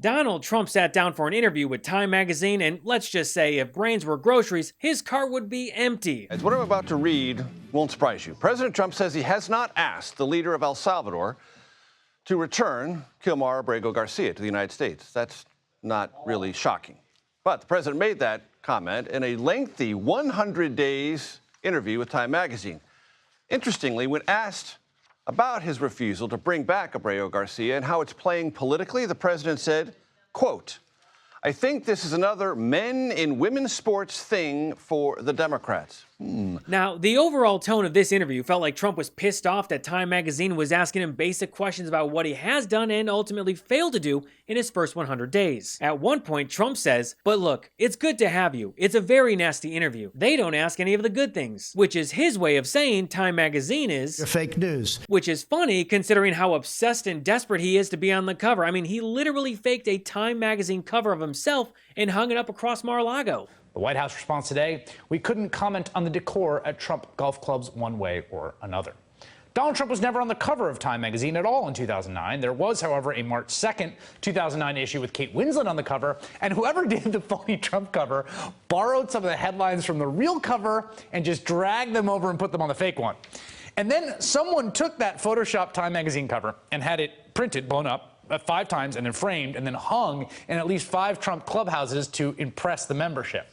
Donald Trump sat down for an interview with Time magazine, and let's just say if brains were groceries, his cart would be empty. As what I'm about to read won't surprise you. President Trump says he has not asked the leader of El Salvador to return Kilmar Abrego Garcia to the United States. That's not really shocking. But the president made that comment in a lengthy 100 days interview with Time magazine. Interestingly, when asked about his refusal to bring back Abrego Garcia and how it's playing politically, the president said, quote, "I think this is another men in women's sports thing for the Democrats." Now, the overall tone of this interview felt like Trump was pissed off that Time magazine was asking him basic questions about what he has done and ultimately failed to do in his first 100 days. At one point, Trump says, "But look, it's good to have you. It's a very nasty interview. They don't ask any of the good things," which is his way of saying Time magazine is fake news. Which is funny considering how obsessed and desperate he is to be on the cover. I mean, he literally faked a Time magazine cover of himself and hung it up across Mar-a-Lago. The White House response today, we couldn't comment on the decor at Trump golf clubs one way or another. Donald Trump was never on the cover of Time magazine at all in 2009. There was, however, a March 2nd, 2009 issue with Kate Winslet on the cover, and whoever did the phony Trump cover borrowed some of the headlines from the real cover and just dragged them over and put them on the fake one. And then someone took that Photoshopped Time magazine cover and had it printed, blown up, 5 times and then framed and then hung in at least 5 Trump clubhouses to impress the membership.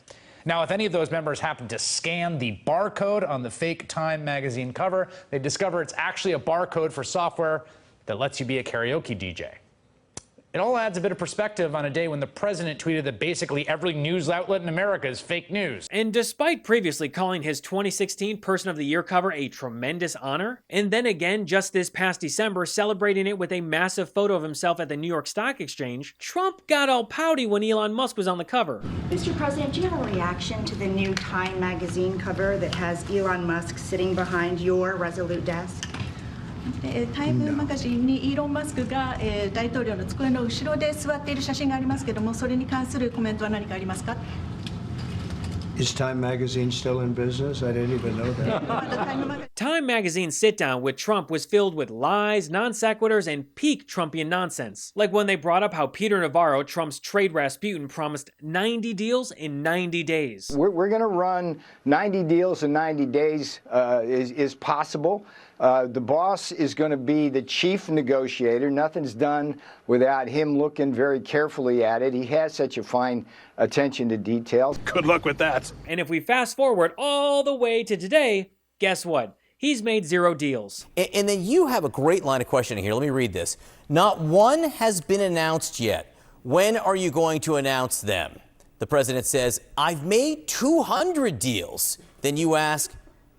Now, if any of those members happen to scan the barcode on the fake Time magazine cover, they discover it's actually a barcode for software that lets you be a karaoke DJ. It all adds a bit of perspective on a day when the president tweeted that basically every news outlet in America is fake news. And despite previously calling his 2016 Person of the Year cover a tremendous honor, and then again just this past December celebrating it with a massive photo of himself at the New York Stock Exchange, Trump got all pouty when Elon Musk was on the cover. Mr. President, do you have a reaction to the new Time magazine cover that has Elon Musk sitting behind your resolute desk? タイムマガジンにイーロン・マスクが大統領の机の後ろで座っている写真がありますけども、それに関するコメントは何かありますか? Is Time magazine still in business? I didn't even know that. Time magazine's sit-down with Trump was filled with lies, non-sequiturs, and peak Trumpian nonsense. Like when they brought up how Peter Navarro, Trump's trade Rasputin, promised 90 deals in 90 days. We're going to run 90 deals in 90 days is possible. The boss is going to be the chief negotiator. Nothing's done without him looking very carefully at it. He has such a fine attention to details. Good luck with that. And if we fast forward all the way to today, guess what? He's made 0 deals. And then you have a great line of questioning here. Let me read this. Not one has been announced yet. When are you going to announce them? The president says, I've made 200 deals. Then you ask,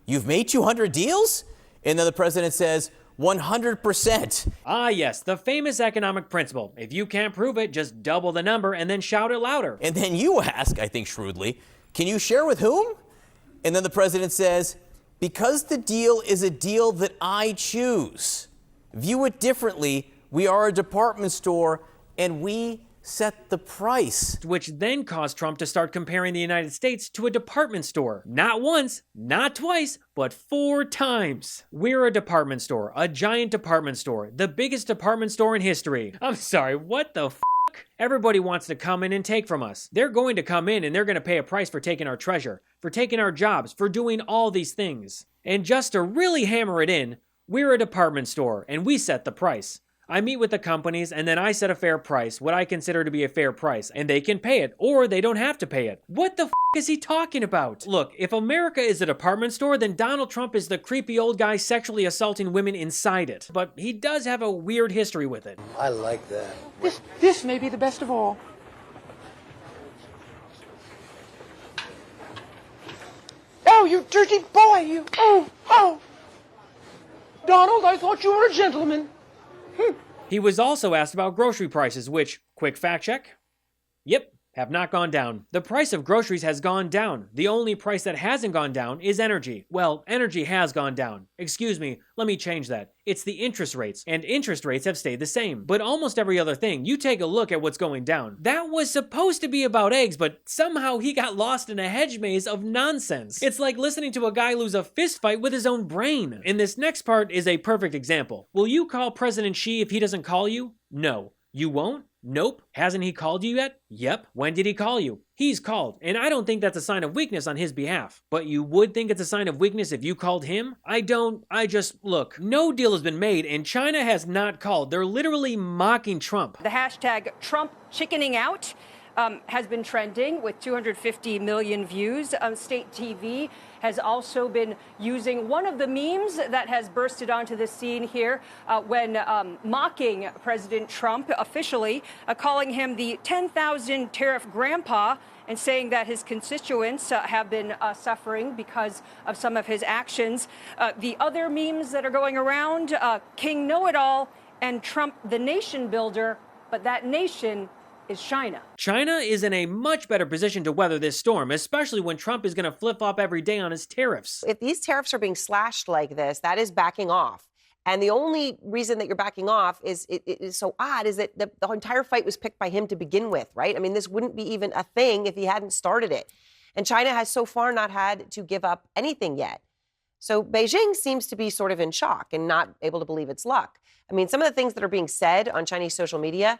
you've made 200 deals? And then the president says, 100%. Ah, yes, the famous economic principle. If you can't prove it, just double the number and then shout it louder. And then you ask, I think shrewdly, can you share with whom? And then the president says, because the deal is a deal that I choose. View it differently. We are a department store and we set the price. Which then caused Trump to start comparing the United States to a department store. Not once, not twice, but 4 times. We're a department store, a giant department store, the biggest department store in history. I'm sorry, what the f***? Everybody wants to come in and take from us. They're going to come in and they're going to pay a price for taking our treasure, for taking our jobs, for doing all these things. And just to really hammer it in, we're a department store and we set the price. I meet with the companies and then I set a fair price, what I consider to be a fair price, and they can pay it or they don't have to pay it. What the f*** is he talking about? Look, if America is a department store, then Donald Trump is the creepy old guy sexually assaulting women inside it. But he does have a weird history with it. I like that. This may be the best of all. Oh, you dirty boy, you. Oh. Donald, I thought you were a gentleman. He was also asked about grocery prices, which, quick fact check, yep, have not gone down. The price of groceries has gone down. The only price that hasn't gone down is energy. Well, energy has gone down. Excuse me, let me change that. It's the interest rates, and interest rates have stayed the same. But almost every other thing, you take a look at what's going down. That was supposed to be about eggs, but somehow he got lost in a hedge maze of nonsense. It's like listening to a guy lose a fist fight with his own brain. And this next part is a perfect example. Will you call President Xi if he doesn't call you? No. You won't? Nope. Hasn't he called you yet? Yep. When did he call you? He's called, and I don't think that's a sign of weakness on his behalf. But you would think it's a sign of weakness if you called him? Look, no deal has been made, and China has not called. They're literally mocking Trump. The hashtag Trump chickening out has been trending with 250 million views. State TV has also been using one of the memes that has bursted onto the scene here when mocking President Trump officially, calling him the 10,000 tariff grandpa and saying that his constituents have been suffering because of some of his actions. The other memes that are going around, King Know-It-All and Trump the nation builder, but that nation is China. China is in a much better position to weather this storm, especially when Trump is going to flip-flop every day on his tariffs. If these tariffs are being slashed like this, that is backing off. And the only reason that you're backing off is it is so odd is that the entire fight was picked by him to begin with, right? I mean, this wouldn't be even a thing if he hadn't started it. And China has so far not had to give up anything yet. So Beijing seems to be sort of in shock and not able to believe it's luck. I mean, some of the things that are being said on Chinese social media,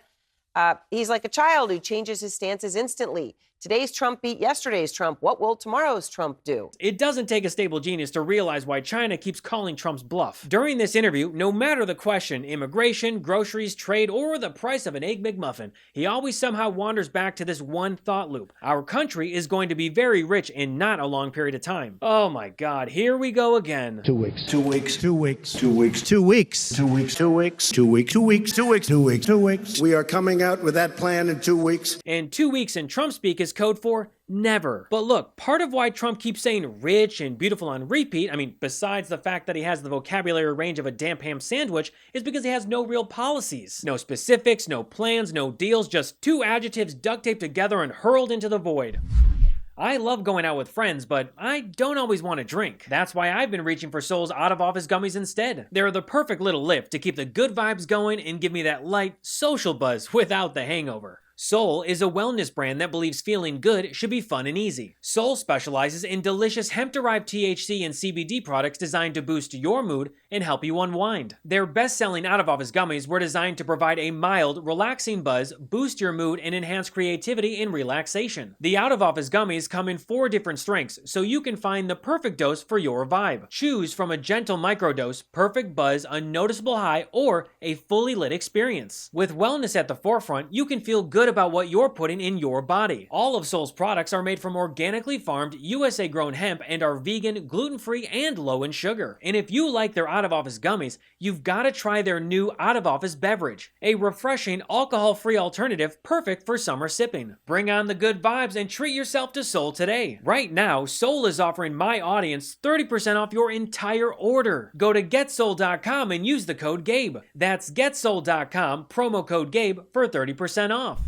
he's like a child who changes his stances instantly. Today's Trump beat yesterday's Trump. What will tomorrow's Trump do? It doesn't take a stable genius to realize why China keeps calling Trump's bluff. During this interview, no matter the question, immigration, groceries, trade, or the price of an Egg McMuffin, he always somehow wanders back to this one thought loop. Our country is going to be very rich in not a long period of time. Oh my God, here we go again. 2 weeks. 2 weeks. 2 weeks. 2 weeks. 2 weeks. 2 weeks. 2 weeks. 2 weeks. 2 weeks. 2 weeks. 2 weeks. 2 weeks. We are coming out with that plan in 2 weeks. And 2 weeks in Trump speak is code for never. But look, part of why Trump keeps saying rich and beautiful on repeat, I mean, besides the fact that he has the vocabulary range of a damp ham sandwich, is because he has no real policies. No specifics, no plans, no deals, just two adjectives duct taped together and hurled into the void. I love going out with friends, but I don't always want to drink. That's why I've been reaching for Soul's out-of-office gummies instead. They're the perfect little lift to keep the good vibes going and give me that light, social buzz without the hangover. Soul is a wellness brand that believes feeling good should be fun and easy. Soul specializes in delicious hemp-derived THC and CBD products designed to boost your mood and help you unwind. Their best-selling out-of-office gummies were designed to provide a mild, relaxing buzz, boost your mood, and enhance creativity and relaxation. The out-of-office gummies come in 4 different strengths, so you can find the perfect dose for your vibe. Choose from a gentle microdose, perfect buzz, unnoticeable high, or a fully lit experience. With wellness at the forefront, you can feel good about what you're putting in your body. All of Soul's products are made from organically farmed, USA-grown hemp and are vegan, gluten-free, and low in sugar. And if you like their out-of-office gummies, you've got to try their new out-of-office beverage, a refreshing, alcohol-free alternative perfect for summer sipping. Bring on the good vibes and treat yourself to Soul today. Right now, Soul is offering my audience 30% off your entire order. Go to getsoul.com and use the code GABE. That's getsoul.com, promo code GABE for 30% off.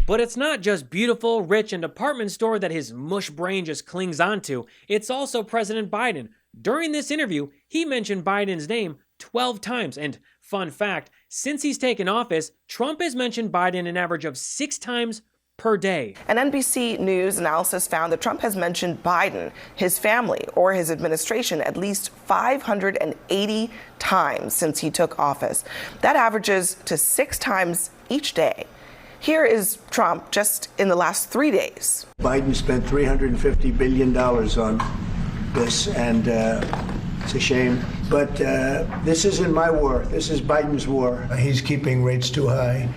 But it's not just beautiful, rich, and department store that his mush brain just clings onto. It's also President Biden. During this interview, he mentioned Biden's name 12 times. And fun fact, since he's taken office, Trump has mentioned Biden an average of 6 times per day. An NBC News analysis found that Trump has mentioned Biden, his family, or his administration at least 580 times since he took office. That averages to 6 times each day. Here is Trump just in the last 3 days. Biden spent $350 billion on this, and it's a shame. But this isn't my war. This is Biden's war. He's keeping rates too high.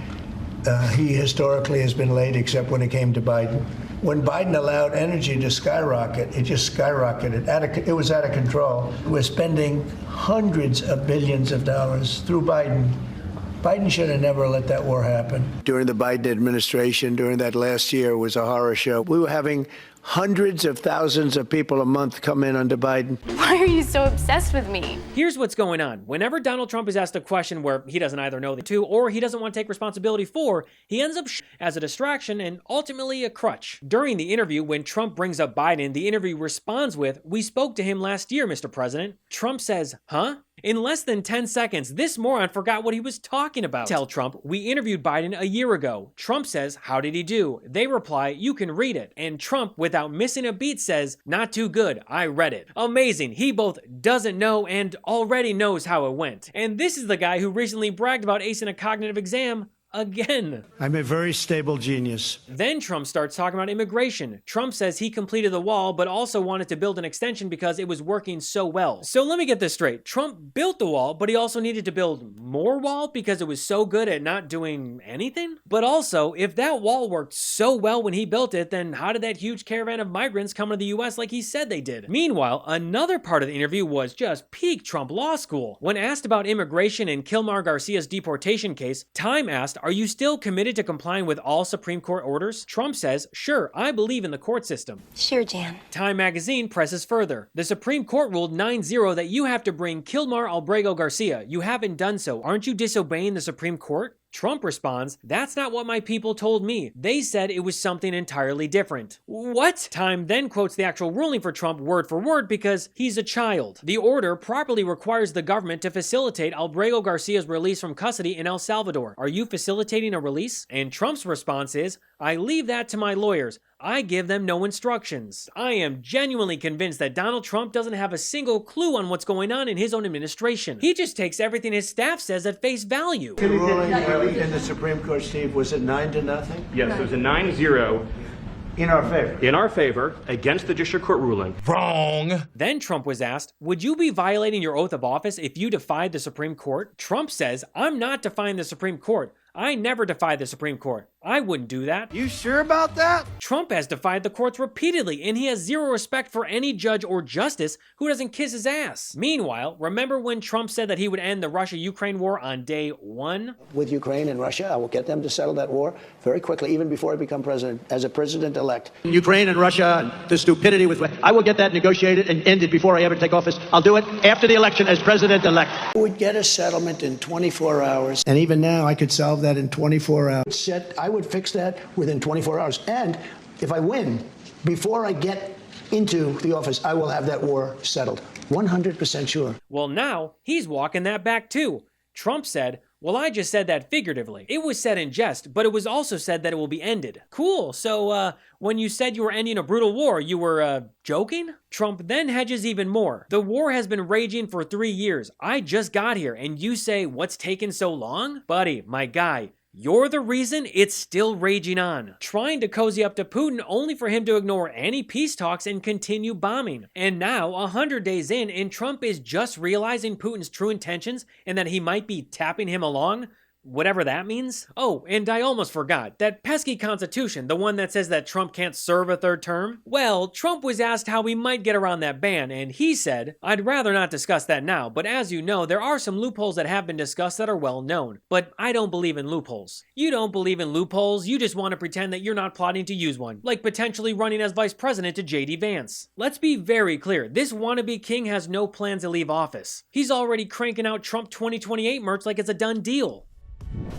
He historically has been late, except when it came to Biden. When Biden allowed energy to skyrocket, it just skyrocketed. It was out of control. We're spending hundreds of billions of dollars through Biden. Biden should have never let that war happen. During the Biden administration, during that last year, was a horror show. We were having hundreds of thousands of people a month come in under Biden. Why are you so obsessed with me? Here's what's going on. Whenever Donald Trump is asked a question where he doesn't either know the two or he doesn't want to take responsibility for, he ends up as a distraction and ultimately a crutch. During the interview, when Trump brings up Biden, the interview responds with, "We spoke to him last year, Mr. President." Trump says, "Huh?" In less than 10 seconds, this moron forgot what he was talking about. Tell Trump, "We interviewed Biden a year ago." Trump says, "How did he do?" They reply, "You can read it." And Trump, without missing a beat, says, "Not too good, I read it." Amazing. He both doesn't know and already knows how it went. And this is the guy who recently bragged about acing a cognitive exam again. I'm a very stable genius. Then Trump starts talking about immigration. Trump says he completed the wall, but also wanted to build an extension because it was working so well. So let me get this straight. Trump built the wall, but he also needed to build more wall because it was so good at not doing anything? But also, if that wall worked so well when he built it, then how did that huge caravan of migrants come to the US like he said they did? Meanwhile, another part of the interview was just peak Trump law school. When asked about immigration and Kilmar Garcia's deportation case, Time asked, "Are you still committed to complying with all Supreme Court orders?" Trump says, "Sure, I believe in the court system." Sure, Jan. Time magazine presses further. The Supreme Court ruled 9-0 that you have to bring Kilmar Albrego Garcia. You haven't done so. Aren't you disobeying the Supreme Court? Trump responds, "That's not what my people told me. They said it was something entirely different." What? Time then quotes the actual ruling for Trump word for word because he's a child. The order properly requires the government to facilitate Albrego Garcia's release from custody in El Salvador. Are you facilitating a release? And Trump's response is, "I leave that to my lawyers. I give them no instructions." I am genuinely convinced that Donald Trump doesn't have a single clue on what's going on in his own administration. He just takes everything his staff says at face value. The ruling in the Supreme Court, Steve, was it 9-0? Yes, it was a 9-0. In our favor. In our favor, against the district court ruling. Wrong. Then Trump was asked, "Would you be violating your oath of office if you defied the Supreme Court?" Trump says, "I'm not defying the Supreme Court. I never defy the Supreme Court. I wouldn't do that." You sure about that? Trump has defied the courts repeatedly, and he has zero respect for any judge or justice who doesn't kiss his ass. Meanwhile, remember when Trump said that he would end the Russia-Ukraine war on day 1? With Ukraine and Russia, I will get them to settle that war very quickly, even before I become president, as a president-elect. Ukraine and Russia, the stupidity with I will get that negotiated and ended before I ever take office. I'll do it after the election as president-elect. I would get a settlement in 24 hours. And even now, I could solve that in 24 hours. I would fix that within 24 hours. And if I win, before I get into the office, I will have that war settled. 100% sure. Well, now he's walking that back too. Trump said, "Well, I just said that figuratively. It was said in jest, but it was also said that it will be ended." Cool. So, when you said you were ending a brutal war, you were, joking? Trump then hedges even more. "The war has been raging for 3 years. I just got here, and you say, what's taken so long?" Buddy, my guy, you're the reason it's still raging on. Trying to cozy up to Putin only for him to ignore any peace talks and continue bombing. And now, 100 days in, and Trump is just realizing Putin's true intentions and that he might be tapping him along. Whatever that means. Oh, and I almost forgot, that pesky Constitution, the one that says that Trump can't serve a third term? Well, Trump was asked how we might get around that ban, and he said, "I'd rather not discuss that now, but as you know, there are some loopholes that have been discussed that are well known. But I don't believe in loopholes." You don't believe in loopholes, you just want to pretend that you're not plotting to use one, like potentially running as vice president to J.D. Vance. Let's be very clear, this wannabe king has no plans to leave office. He's already cranking out Trump 2028 merch like it's a done deal.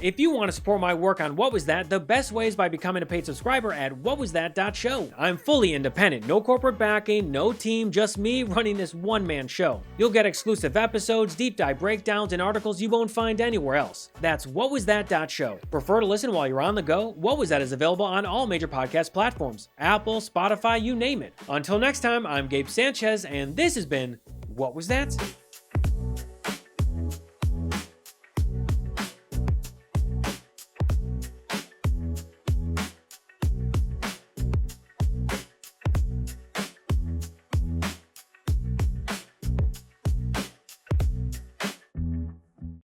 If you want to support my work on What Was That, the best way is by becoming a paid subscriber at whatwasthat.show. I'm fully independent, no corporate backing, no team, just me running this one-man show. You'll get exclusive episodes, deep dive breakdowns, and articles you won't find anywhere else. That's whatwasthat.show. Prefer to listen while you're on the go? What Was That is available on all major podcast platforms. Apple, Spotify, you name it. Until next time, I'm Gabe Sanchez, and this has been What Was That?